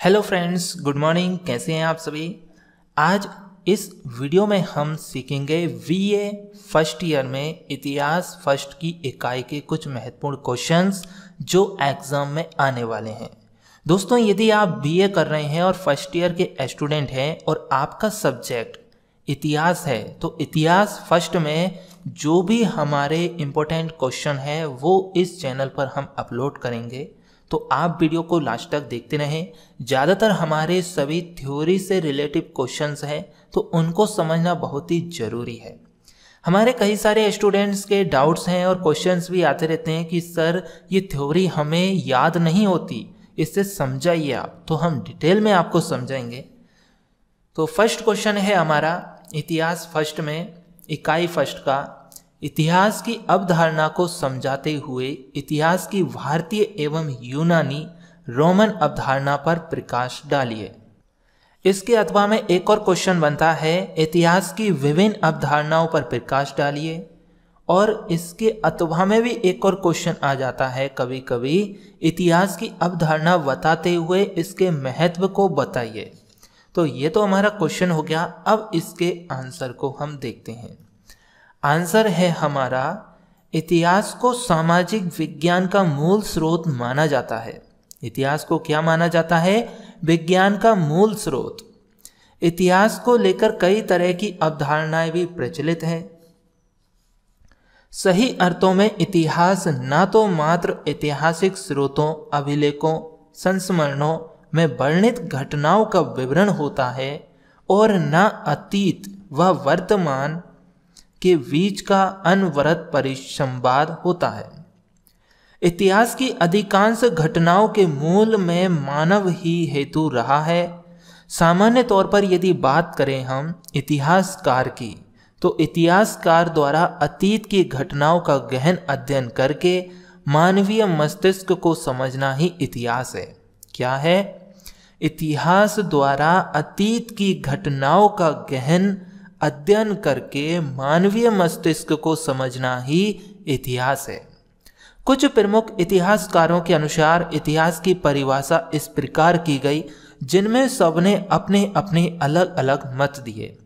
Hello friends, good morning. कैसे हैं आप सभी। आज इस वीडियो में हम सीखेंगे बीए फर्स्ट ईयर में इतिहास फर्स्ट की इकाई के कुछ महत्वपूर्ण क्वेश्चंस जो एग्जाम में आने वाले हैं। दोस्तों, यदि आप बीए कर रहे हैं और फर्स्ट ईयर के स्टूडेंट हैं और आपका सब्जेक्ट इतिहास है तो इतिहास फर्स्ट में जो भी हमारे इम्पोर्टेंट क्वेश्चन हैं वो इस चैनल पर हम अपलोड करेंगे, तो आप वीडियो को लास्ट तक देखते रहें। ज़्यादातर हमारे सभी थ्योरी से रिलेटिव क्वेश्चंस हैं तो उनको समझना बहुत ही ज़रूरी है। हमारे कई सारे स्टूडेंट्स के डाउट्स हैं और क्वेश्चंस भी आते रहते हैं कि सर ये थ्योरी हमें याद नहीं होती, इससे समझाइए आप। तो हम डिटेल में आपको समझाएंगे। तो फर्स्ट क्वेश्चन है हमारा इतिहास फर्स्ट में इकाई फर्स्ट का, इतिहास की अवधारणा को समझाते हुए इतिहास की भारतीय एवं यूनानी रोमन अवधारणा पर प्रकाश डालिए। इसके अथवा में एक और क्वेश्चन बनता है इतिहास की विभिन्न अवधारणाओं पर प्रकाश डालिए। और इसके अथवा में भी एक और क्वेश्चन आ जाता है कभी कभी, इतिहास की अवधारणा बताते हुए इसके महत्व को बताइए। तो ये तो हमारा क्वेश्चन हो गया। अब इसके आंसर को हम देखते हैं। आंसर है हमारा, इतिहास को सामाजिक विज्ञान का मूल स्रोत माना जाता है। इतिहास को क्या माना जाता है? विज्ञान का मूल स्रोत। इतिहास को लेकर कई तरह की अवधारणाएं भी प्रचलित हैं। सही अर्थों में इतिहास न तो मात्र ऐतिहासिक स्रोतों, अभिलेखों, संस्मरणों में वर्णित घटनाओं का विवरण होता है और न अतीत व वर्तमान के बीच का अनवरत परिसंवाद होता है। इतिहास की अधिकांश घटनाओं के मूल में मानव ही हेतु रहा है। सामान्य तौर पर यदि बात करें हम इतिहासकार की, तो इतिहासकार द्वारा अतीत की घटनाओं का गहन अध्ययन करके मानवीय मस्तिष्क को समझना ही इतिहास है। क्या है? इतिहास द्वारा अतीत की घटनाओं का गहन अध्ययन करके मानवीय मस्तिष्क को समझना ही इतिहास है। कुछ प्रमुख इतिहासकारों के अनुसार इतिहास की परिभाषा इस प्रकार की गई, जिनमें सबने अपने अपने अलग अलग मत दिए।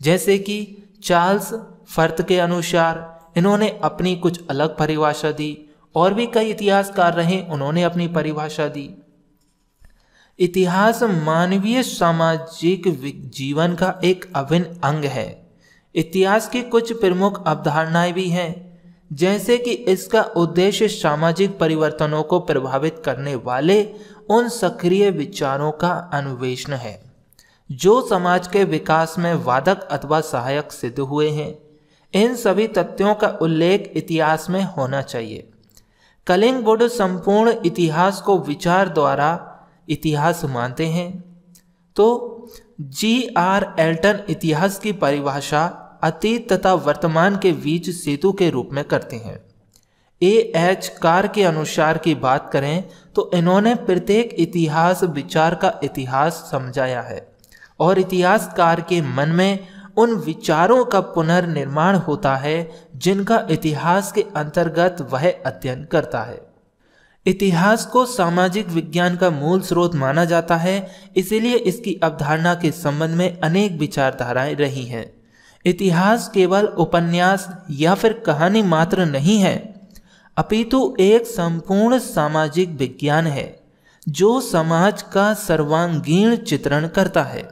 जैसे कि चार्ल्स फर्थ के अनुसार इन्होंने अपनी कुछ अलग परिभाषा दी, और भी कई इतिहासकार रहे, उन्होंने अपनी परिभाषा दी। इतिहास मानवीय सामाजिक जीवन का एक अभिन्न अंग है। इतिहास की कुछ प्रमुख अवधारणाएं भी हैं, जैसे कि इसका उद्देश्य सामाजिक परिवर्तनों को प्रभावित करने वाले उन सक्रिय विचारों का अन्वेषण है जो समाज के विकास में वादक अथवा सहायक सिद्ध हुए हैं। इन सभी तथ्यों का उल्लेख इतिहास में होना चाहिए। कलिंगवुड संपूर्ण इतिहास को विचार द्वारा इतिहास मानते हैं, तो G.R. एल्टन इतिहास की परिभाषा अतीत तथा वर्तमान के बीच सेतु के रूप में करते हैं। A.H. कार के अनुसार की बात करें तो इन्होंने प्रत्येक इतिहास विचार का इतिहास समझाया है और इतिहासकार के मन में उन विचारों का पुनर्निर्माण होता है जिनका इतिहास के अंतर्गत वह अध्ययन करता है। इतिहास को सामाजिक विज्ञान का मूल स्रोत माना जाता है, इसीलिए इसकी अवधारणा के संबंध में अनेक विचारधाराएं रही हैं। इतिहास केवल उपन्यास या फिर कहानी मात्र नहीं है, अपितु एक संपूर्ण सामाजिक विज्ञान है जो समाज का सर्वांगीण चित्रण करता है।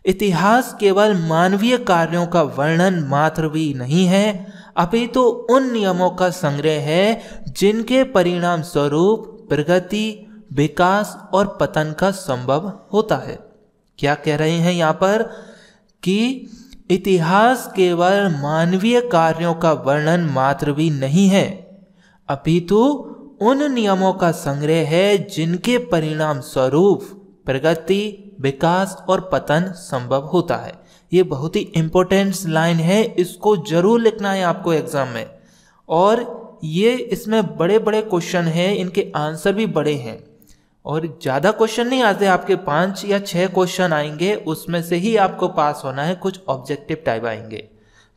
इतिहास केवल मानवीय कार्यों का वर्णन मात्र भी नहीं है, अपितु उन नियमों का संग्रह है जिनके परिणाम स्वरूप प्रगति, विकास और पतन का संभव होता है। क्या कह रहे हैं यहाँ पर कि इतिहास केवल मानवीय कार्यों का वर्णन मात्र भी नहीं है, अपितु उन नियमों का संग्रह है जिनके परिणाम स्वरूप प्रगति, विकास और पतन संभव होता है। ये बहुत ही इंपॉर्टेंट लाइन है, इसको जरूर लिखना है आपको एग्जाम में। और ये इसमें बड़े बड़े क्वेश्चन हैं, इनके आंसर भी बड़े हैं और ज़्यादा क्वेश्चन नहीं आते, आपके 5 या 6 क्वेश्चन आएंगे, उसमें से ही आपको पास होना है। कुछ ऑब्जेक्टिव टाइप आएंगे,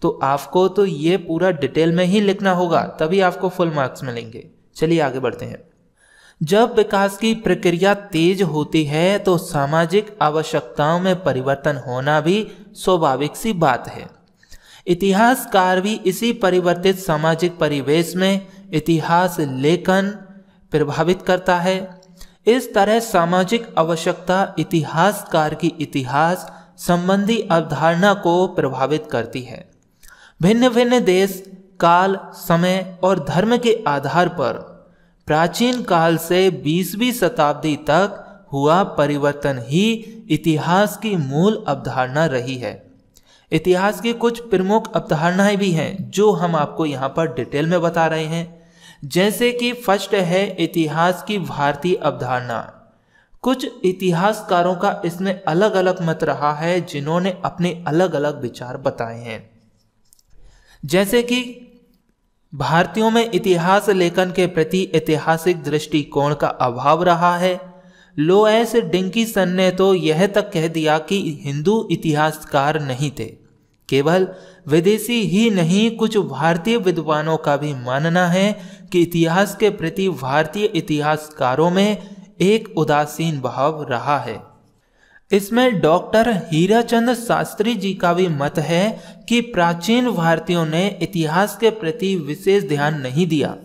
तो आपको तो ये पूरा डिटेल में ही लिखना होगा, तभी आपको फुल मार्क्स मिलेंगे। चलिए आगे बढ़ते हैं। जब विकास की प्रक्रिया तेज होती है तो सामाजिक आवश्यकताओं में परिवर्तन होना भी स्वाभाविक सी बात है। इतिहासकार भी इसी परिवर्तित सामाजिक परिवेश में इतिहास लेखन प्रभावित करता है। इस तरह सामाजिक आवश्यकता इतिहासकार की इतिहास संबंधी अवधारणा को प्रभावित करती है। भिन्न भिन्न देश, काल, समय और धर्म के आधार पर प्राचीन काल से 20वीं शताब्दी तक हुआ परिवर्तन ही इतिहास की मूल अवधारणा रही है। इतिहास की कुछ प्रमुख अवधारणाएं भी हैं जो हम आपको यहाँ पर डिटेल में बता रहे हैं। जैसे कि फर्स्ट है इतिहास की भारतीय अवधारणा। कुछ इतिहासकारों का इसमें अलग अलग मत रहा है जिन्होंने अपने अलग अलग विचार बताए हैं। जैसे कि भारतीयों में इतिहास लेखन के प्रति ऐतिहासिक दृष्टिकोण का अभाव रहा है। लोएस डिंकीसन ने तो यह तक कह दिया कि हिंदू इतिहासकार नहीं थे। केवल विदेशी ही नहीं, कुछ भारतीय विद्वानों का भी मानना है कि इतिहास के प्रति भारतीय इतिहासकारों में एक उदासीन भाव रहा है। इसमें डॉक्टर हीराचंद शास्त्री जी का भी मत है कि प्राचीन भारतीयों ने इतिहास के प्रति विशेष ध्यान नहीं दिया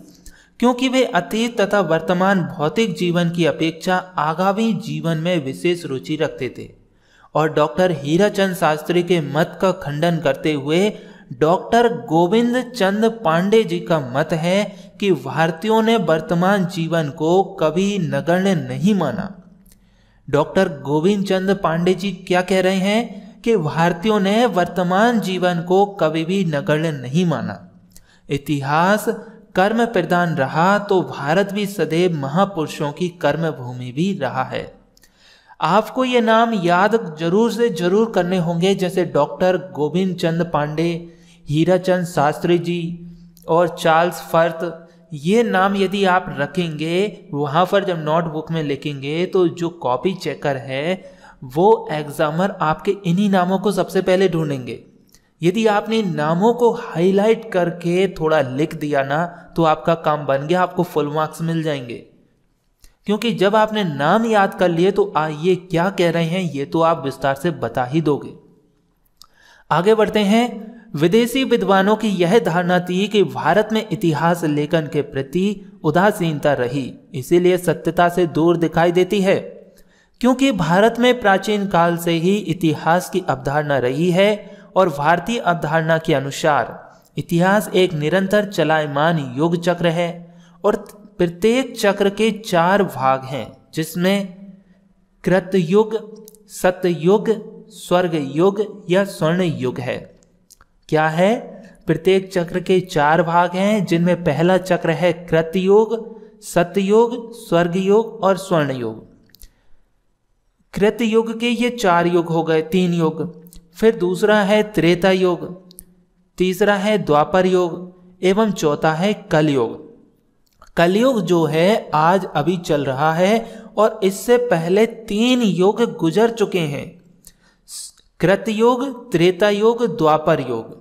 क्योंकि वे अतीत तथा वर्तमान भौतिक जीवन की अपेक्षा आगामी जीवन में विशेष रुचि रखते थे। और डॉक्टर हीराचंद शास्त्री के मत का खंडन करते हुए डॉक्टर गोविंद चंद पांडे जी का मत है कि भारतीयों ने वर्तमान जीवन को कभी नगण्य नहीं माना। डॉक्टर गोविंद चंद पांडे जी क्या कह रहे हैं कि भारतीयों ने वर्तमान जीवन को कभी भी नगण्य नहीं माना। इतिहास कर्म प्रधान रहा तो भारत भी सदैव महापुरुषों की कर्म भूमि भी रहा है। आपको ये नाम याद जरूर से जरूर करने होंगे, जैसे डॉक्टर गोविंद चंद पांडे, हीराचंद शास्त्री जी और चार्ल्स फर्थ। ये नाम यदि आप रखेंगे वहाँ पर जब नोटबुक में लिखेंगे तो जो कॉपी चेकर है वो एग्जामर आपके इन्हीं नामों को सबसे पहले ढूंढेंगे। यदि आपने नामों को हाईलाइट करके थोड़ा लिख दिया ना तो आपका काम बन गया, आपको फुल मार्क्स मिल जाएंगे। क्योंकि जब आपने नाम याद कर लिए तो ये क्या कह रहे हैं ये तो आप विस्तार से बता ही दोगे। आगे बढ़ते हैं। विदेशी विद्वानों की यह धारणा थी कि भारत में इतिहास लेखन के प्रति उदासीनता रही, इसीलिए सत्यता से दूर दिखाई देती है। क्योंकि भारत में प्राचीन काल से ही इतिहास की अवधारणा रही है और भारतीय अवधारणा के अनुसार इतिहास एक निरंतर चलायमान युग चक्र है और प्रत्येक चक्र के 4 भाग हैं, जिसमें कृतयुग, सतयुग, स्वर्ग युग या स्वर्ण युग है। क्या है? प्रत्येक चक्र के 4 भाग हैं, जिनमें पहला चक्र है कृतयुग, सतयुग, स्वर्ग युग और स्वर्ण युग। कृतयुग के ये 4 युग हो गए, 3 युग। फिर दूसरा है त्रेता युग, तीसरा है द्वापर युग एवं चौथा है कलयुग। कलयुग जो है आज अभी चल रहा है और इससे पहले 3 युग गुजर चुके हैं, कृतयुग, त्रेता युग, द्वापर युग।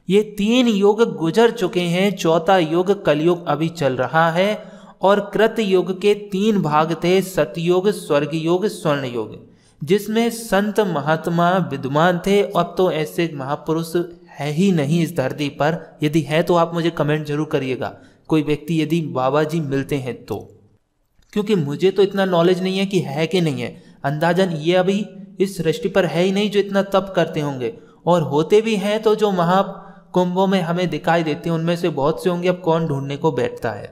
ये 3 युग गुजर चुके हैं, चौथा युग कलयुग अभी चल रहा है। और कृतयुग के 3 भाग थे, सतयुग, स्वर्ग युग, स्वर्ण युग, जिसमें संत महात्मा विद्वान थे। अब तो ऐसे महापुरुष है ही नहीं इस धरती पर। यदि है तो आप मुझे कमेंट जरूर करिएगा, कोई व्यक्ति यदि बाबा जी मिलते हैं तो, क्योंकि मुझे तो इतना नॉलेज नहीं है कि है कि नहीं है। अंदाजन ये अभी इस सृष्टि पर है ही नहीं जो इतना तप करते होंगे, और होते भी हैं तो जो महाकुंभों में हमें दिखाई देते हैं उनमें से बहुत से होंगे। अब कौन ढूंढने को बैठता है।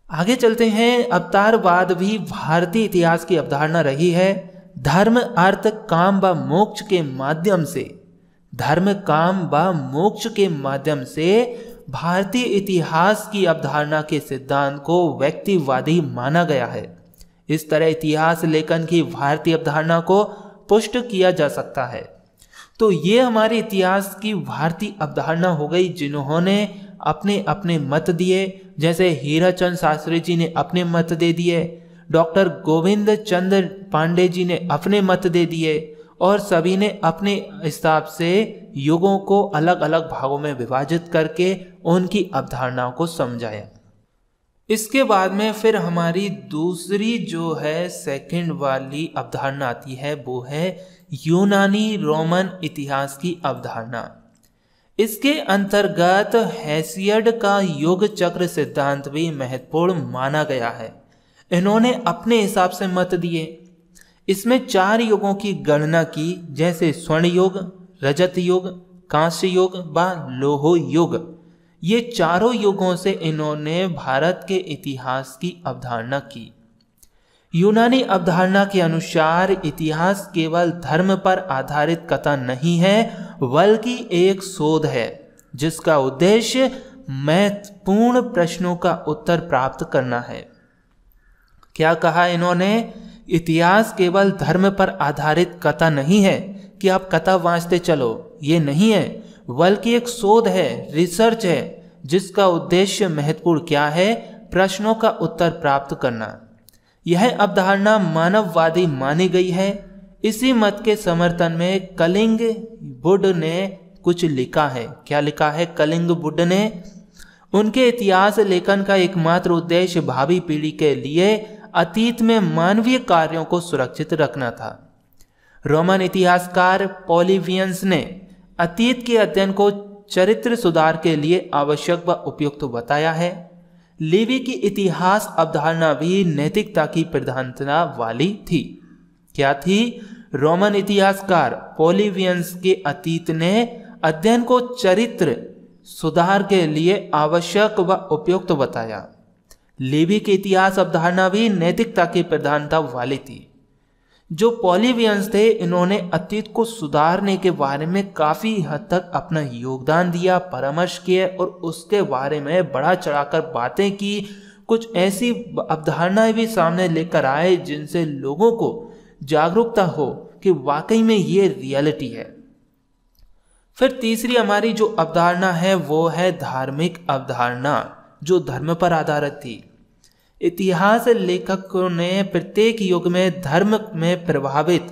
आगे चलते हैं। अवतारवाद भी भारतीय इतिहास की अवधारणा रही है। धर्म, अर्थ, काम व मोक्ष के माध्यम से, धर्म, काम व मोक्ष के माध्यम से भारतीय इतिहास की अवधारणा के सिद्धांत को व्यक्तिवादी माना गया है। इस तरह इतिहास लेखन की भारतीय अवधारणा को पुष्ट किया जा सकता है। तो ये हमारे इतिहास की भारतीय अवधारणा हो गई, जिन्होंने अपने अपने मत दिए। जैसे हीराचंद शास्त्री जी ने अपने मत दे दिए, डॉक्टर गोविंद चंद पांडे जी ने अपने मत दे दिए, और सभी ने अपने हिसाब से युगों को अलग अलग भागों में विभाजित करके उनकी अवधारणाओं को समझाया। इसके बाद में फिर हमारी दूसरी जो है सेकंड वाली अवधारणा आती है, वो है यूनानी रोमन इतिहास की अवधारणा। इसके अंतर्गत हेसियड का युग चक्र सिद्धांत भी महत्वपूर्ण माना गया है। इन्होंने अपने हिसाब से मत दिए। इसमें 4 युगों की गणना की, जैसे स्वर्ण युग, रजत युग, कांस्य युग व लोह युग। ये चारों युगों से इन्होंने भारत के इतिहास की अवधारणा की। यूनानी अवधारणा के अनुसार इतिहास केवल धर्म पर आधारित कथा नहीं है, बल्कि एक शोध है जिसका उद्देश्य महत्वपूर्ण प्रश्नों का उत्तर प्राप्त करना है। क्या कहा इन्होंने? इतिहास केवल धर्म पर आधारित कथा नहीं है कि आप कथा वांचते चलो, ये नहीं है, बल्कि एक शोध है, रिसर्च है, जिसका उद्देश्य महत्वपूर्ण क्या है? प्रश्नों का उत्तर प्राप्त करना। यह अवधारणा मानववादी मानी गई है। इसी मत के समर्थन में कलिंग बुद्ध ने कुछ लिखा है। क्या लिखा है कलिंग बुद्ध ने? उनके इतिहास लेखन का एकमात्र उद्देश्य भावी पीढ़ी के लिए अतीत में मानवीय कार्यों को सुरक्षित रखना था। रोमन इतिहासकार पॉलिबियंस ने अतीत के अध्ययन को चरित्र सुधार के लिए आवश्यक व उपयुक्त बताया है। लिवी की इतिहास अवधारणा भी नैतिकता की प्रधानता वाली थी। क्या थी? रोमन इतिहासकार पॉलिबियंस के अतीत ने अध्ययन को चरित्र सुधार के लिए आवश्यक व उपयुक्त बताया। लिवी की इतिहास अवधारणा भी नैतिकता की प्रधानता वाली थी। जो पॉलिबियंस थे, इन्होंने अतीत को सुधारने के बारे में काफी हद तक अपना योगदान दिया, परामर्श किए और उसके बारे में बढ़ा चढ़ाकर बातें की। कुछ ऐसी अवधारणाएं भी सामने लेकर आए जिनसे लोगों को जागरूकता हो कि वाकई में ये रियलिटी है। फिर तीसरी हमारी जो अवधारणा है वो है धार्मिक अवधारणा, जो धर्म पर आधारित थी। इतिहास लेखकों ने प्रत्येक युग में धर्म में प्रभावित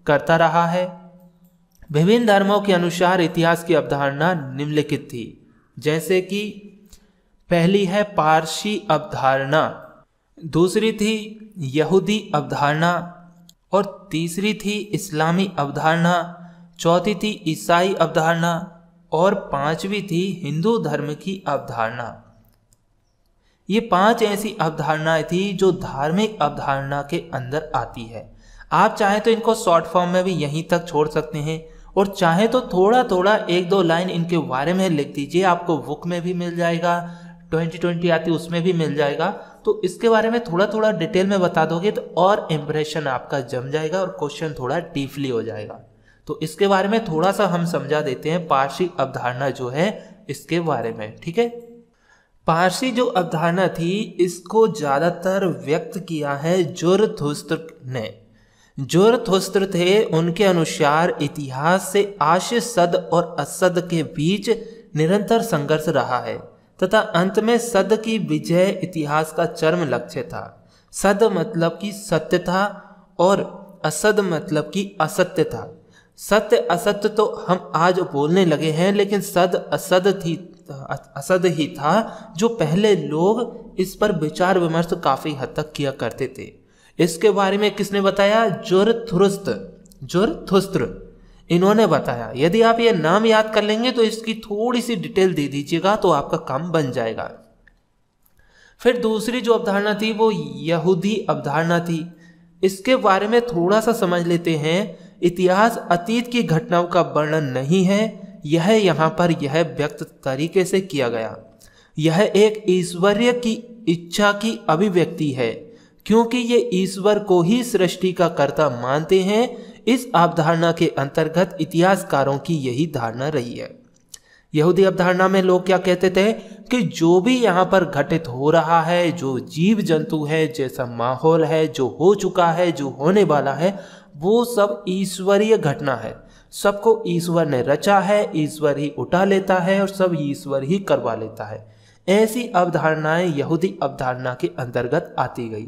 करता रहा है। विभिन्न धर्मों के अनुसार इतिहास की अवधारणा निम्नलिखित थी, जैसे कि पहली है पारसी अवधारणा, दूसरी थी यहूदी अवधारणा और तीसरी थी इस्लामी अवधारणा, चौथी थी ईसाई अवधारणा और पांचवी थी हिंदू धर्म की अवधारणा। ये 5 ऐसी अवधारणाएं थी जो धार्मिक अवधारणा के अंदर आती है। आप चाहे तो इनको शॉर्ट फॉर्म में भी यहीं तक छोड़ सकते हैं और चाहे तो थोड़ा थोड़ा 1-2 लाइन इनके बारे में लिख दीजिए, आपको बुक में भी मिल जाएगा, 2020 आती उसमें भी मिल जाएगा। तो इसके बारे में थोड़ा थोड़ा डिटेल में बता दोगे तो और इम्प्रेशन आपका जम जाएगा और क्वेश्चन थोड़ा डीपली हो जाएगा। तो इसके बारे में थोड़ा सा हम समझा देते हैं पारसी अवधारणा जो है इसके बारे में, ठीक है। पारसी जो अवधारणा थी इसको ज्यादातर व्यक्त किया है ज़रथुस्त्र ने। ज़रथुस्त्र थे, उनके अनुसार इतिहास से आश्य सद और असद के बीच निरंतर संघर्ष रहा है तथा अंत में सद की विजय इतिहास का चरम लक्ष्य था। सद मतलब कि सत्य था और असद मतलब कि असत्य था। सत्य असत्य तो हम आज बोलने लगे हैं, लेकिन सद असद ही था जो पहले लोग इस पर विचार विमर्श काफी हद तक किया करते थे। इसके बारे में किसने बताया? ज़रथुस्त्र इन्होंने बताया। यदि आप ये नाम याद कर लेंगे तो इसकी थोड़ी सी डिटेल दे दीजिएगा तो आपका काम बन जाएगा। फिर दूसरी जो अवधारणा थी वो यहूदी अवधारणा थी। इसके बारे में थोड़ा सा समझ लेते हैं। इतिहास अतीत की घटनाओं का वर्णन नहीं है, यह यहाँ पर यह व्यक्त तरीके से किया गया। यह एक ईश्वरीय की इच्छा की अभिव्यक्ति है, क्योंकि ये ईश्वर को ही सृष्टि का कर्ता मानते हैं। इस अवधारणा के अंतर्गत इतिहासकारों की यही धारणा रही है। यहूदी अवधारणा में लोग क्या कहते थे कि जो भी यहाँ पर घटित हो रहा है, जो जीव जंतु है, जैसा माहौल है, जो हो चुका है, जो होने वाला है, वो सब ईश्वरीय घटना है। सबको ईश्वर ने रचा है, ईश्वर ही उठा लेता है और सब ईश्वर ही करवा लेता है। ऐसी अवधारणाएं यहूदी अवधारणा के अंतर्गत आती गई।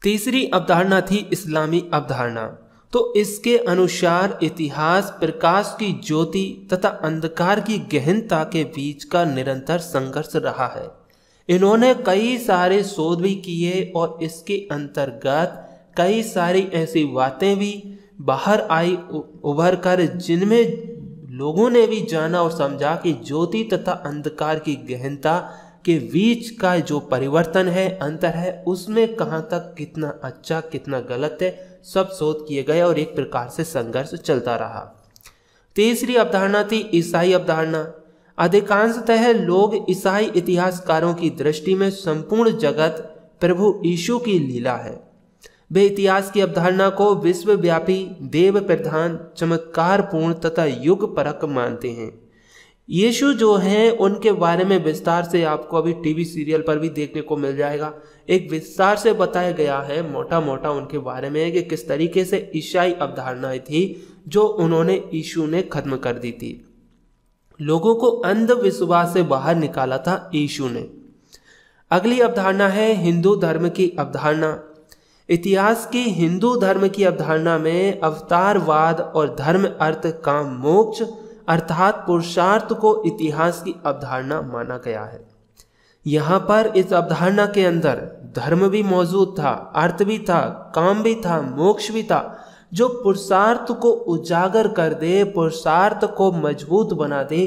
तीसरी अवधारणा थी इस्लामी अवधारणा। तो इसके अनुसार इतिहास प्रकाश की ज्योति तथा अंधकार की गहनता के बीच का निरंतर संघर्ष रहा है। इन्होंने कई सारे शोध भी किए और इसके अंतर्गत कई सारी ऐसी बातें भी बाहर आई उभर कर, जिनमें लोगों ने भी जाना और समझा कि ज्योति तथा अंधकार की गहनता के बीच का जो परिवर्तन है, अंतर है, उसमें कहाँ तक कितना अच्छा कितना गलत है, सब शोध किए गए और एक प्रकार से संघर्ष चलता रहा। तीसरी अवधारणा थी ईसाई अवधारणा। अधिकांशतः लोग ईसाई इतिहासकारों की दृष्टि में संपूर्ण जगत प्रभु यीशु की लीला है। वे इतिहास की अवधारणा को विश्वव्यापी, देव प्रधान, चमत्कारपूर्ण तथा युग परक मानते हैं। यीशु जो हैं उनके बारे में विस्तार से आपको अभी टीवी सीरियल पर भी देखने को मिल जाएगा। एक विस्तार से बताया गया है मोटा मोटा उनके बारे में कि किस तरीके से ईसाई अवधारणाएं थी जो उन्होंने यीशु ने खत्म कर दी थी। लोगों को अंधविश्वास से बाहर निकाला था यीशु ने। अगली अवधारणा है हिंदू धर्म की अवधारणा। इतिहास की हिंदू धर्म की अवधारणा में अवतारवाद और धर्म, अर्थ, काम, मोक्ष अर्थात पुरुषार्थ को इतिहास की अवधारणा माना गया है। यहाँ पर इस अवधारणा के अंदर धर्म भी मौजूद था, अर्थ भी था, काम भी था, मोक्ष भी था, जो पुरुषार्थ को उजागर कर दे, पुरुषार्थ को मजबूत बना दे।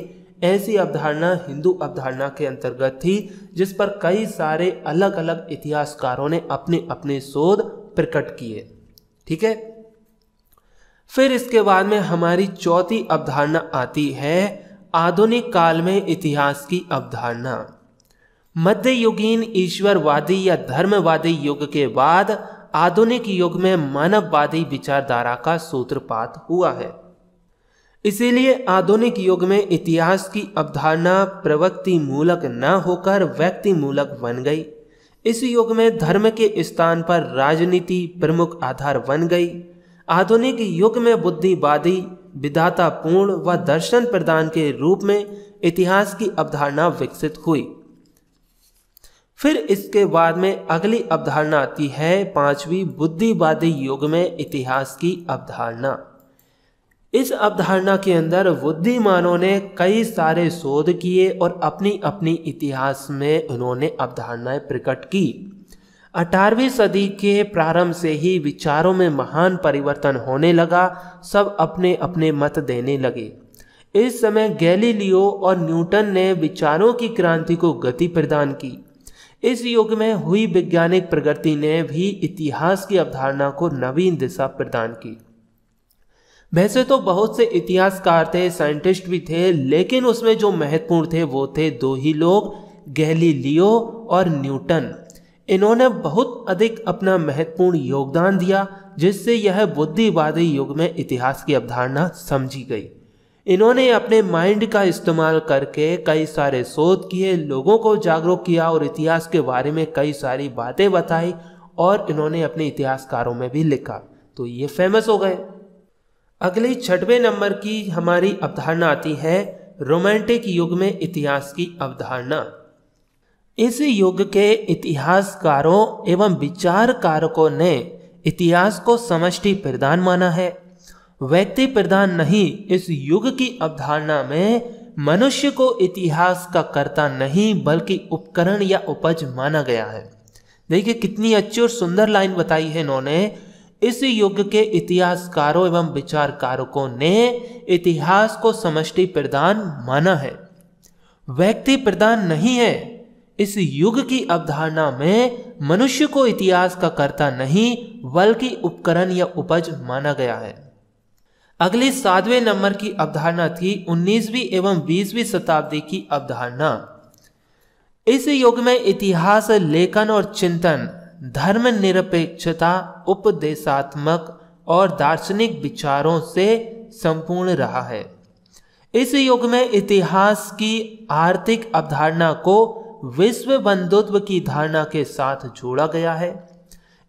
ऐसी अवधारणा हिंदू अवधारणा के अंतर्गत थी, जिस पर कई सारे अलग अलग इतिहासकारों ने अपने अपने शोध प्रकट किए। ठीक है, फिर इसके बाद में हमारी चौथी अवधारणा आती है आधुनिक काल में इतिहास की अवधारणा। मध्ययुगीन ईश्वरवादी या धर्मवादी युग के बाद आधुनिक युग में मानववादी विचारधारा का सूत्रपात हुआ है। इसीलिए आधुनिक युग में इतिहास की अवधारणा प्रवृत्ति मूलक न होकर व्यक्ति मूलक बन गई। इस युग में धर्म के स्थान पर राजनीति प्रमुख आधार बन गई। आधुनिक युग में बुद्धिवादी, विधातापूर्ण व दर्शन प्रदान के रूप में इतिहास की अवधारणा विकसित हुई। फिर इसके बाद में अगली अवधारणा आती है पांचवी, बुद्धिवादी युग में इतिहास की अवधारणा। इस अवधारणा के अंदर बुद्धिमानों ने कई सारे शोध किए और अपनी अपनी इतिहास में उन्होंने अवधारणाएं प्रकट की। 18वीं सदी के प्रारंभ से ही विचारों में महान परिवर्तन होने लगा। सब अपने अपने मत देने लगे। इस समय गैलीलियो और न्यूटन ने विचारों की क्रांति को गति प्रदान की। इस युग में हुई वैज्ञानिक प्रगति ने भी इतिहास की अवधारणा को नवीन दिशा प्रदान की। वैसे तो बहुत से इतिहासकार थे, साइंटिस्ट भी थे, लेकिन उसमें जो महत्वपूर्ण थे वो थे दो ही लोग, गैलीलियो और न्यूटन। इन्होंने बहुत अधिक अपना महत्वपूर्ण योगदान दिया, जिससे यह बुद्धिवादी युग में इतिहास की अवधारणा समझी गई। इन्होंने अपने माइंड का इस्तेमाल करके कई सारे शोध किए, लोगों को जागरूक किया और इतिहास के बारे में कई सारी बातें बताई और इन्होंने अपने इतिहासकारों में भी लिखा, तो ये फेमस हो गए। अगली 6वें नंबर की हमारी अवधारणा आती है रोमांटिक युग में इतिहास की अवधारणा। इस युग के इतिहासकारों एवं विचारकारकों ने इतिहास को समष्टि प्रधान माना है, व्यक्ति प्रधान नहीं। इस युग की अवधारणा में मनुष्य को इतिहास का कर्ता नहीं बल्कि उपकरण या उपज माना गया है। देखिए कितनी अच्छी और सुंदर लाइन बताई है इन्होंने। इस युग के इतिहासकारों एवं विचारकारकों ने इतिहास को समष्टि प्रधान माना है, व्यक्ति प्रधान नहीं है। इस युग की अवधारणा में मनुष्य को इतिहास का कर्ता नहीं बल्कि उपकरण या उपज माना गया है। अगली 7वें नंबर की अवधारणा थी 19वीं एवं 20वीं शताब्दी की अवधारणा। इस युग में इतिहास लेखन और चिंतन धर्मनिरपेक्षता, उपदेशात्मक और दार्शनिक विचारों से संपूर्ण रहा है। इस युग में इतिहास की आर्थिक अवधारणा को विश्व बंधुत्व की धारणा के साथ जोड़ा गया है।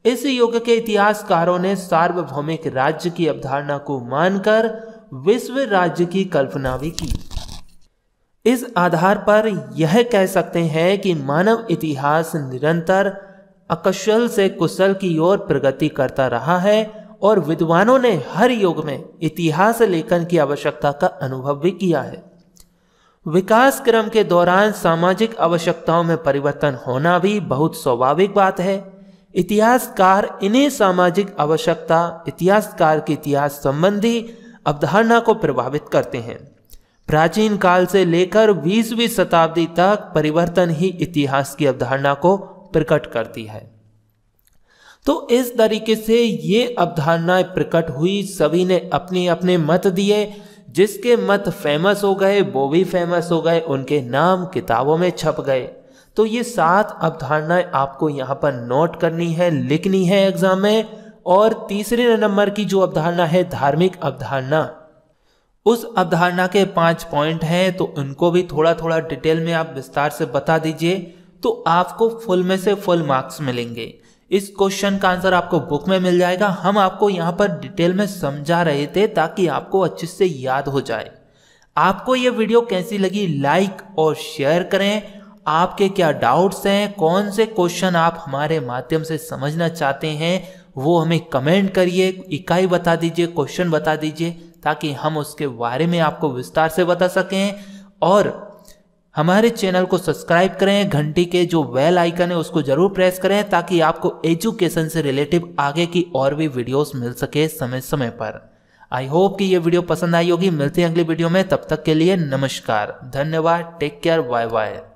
इस युग के इतिहासकारों ने सार्वभौमिक राज्य की अवधारणा को मानकर विश्व राज्य की कल्पना भी की। इस आधार पर यह कह सकते हैं कि मानव इतिहास निरंतर अकुशल से कुशल की ओर प्रगति करता रहा है और विद्वानों ने हर युग में इतिहास लेखन की आवश्यकता का अनुभव भी किया है। विकास क्रम के दौरान सामाजिक आवश्यकताओं में परिवर्तन होना भी बहुत स्वाभाविक बात है। इतिहासकार इन्हीं सामाजिक आवश्यकता इतिहासकार की इतिहास संबंधी अवधारणा को प्रभावित करते हैं। प्राचीन काल से लेकर 20वीं शताब्दी तक परिवर्तन ही इतिहास की अवधारणा को प्रकट करती है। तो इस तरीके से ये अवधारणाएं प्रकट हुई, सभी ने अपने अपने मत दिए, जिसके मत फेमस हो गए वो भी फेमस हो गए, उनके नाम किताबों में छप गए। तो ये 7 अवधारणाएं आपको यहाँ पर नोट करनी है, लिखनी है एग्जाम में। और तीसरे नंबर की जो अवधारणा है धार्मिक अवधारणा, उस अवधारणा के 5 पॉइंट हैं, तो उनको भी थोड़ा थोड़ा डिटेल में आप विस्तार से बता दीजिए, तो आपको फुल में से फुल मार्क्स मिलेंगे। इस क्वेश्चन का आंसर आपको बुक में मिल जाएगा। हम आपको यहाँ पर डिटेल में समझा रहे थे ताकि आपको अच्छे से याद हो जाए। आपको ये वीडियो कैसी लगी लाइक और शेयर करें। आपके क्या डाउट्स हैं, कौन से क्वेश्चन आप हमारे माध्यम से समझना चाहते हैं, वो हमें कमेंट करिए, इकाई बता दीजिए, क्वेश्चन बता दीजिए, ताकि हम उसके बारे में आपको विस्तार से बता सकें। और हमारे चैनल को सब्सक्राइब करें, घंटी के जो बेल आइकन है उसको जरूर प्रेस करें, ताकि आपको एजुकेशन से रिलेटिव आगे की और भी वीडियोस मिल सके समय समय पर। आई होप कि ये वीडियो पसंद आई होगी। मिलते हैं अगली वीडियो में, तब तक के लिए नमस्कार, धन्यवाद, टेक केयर, बाय बाय।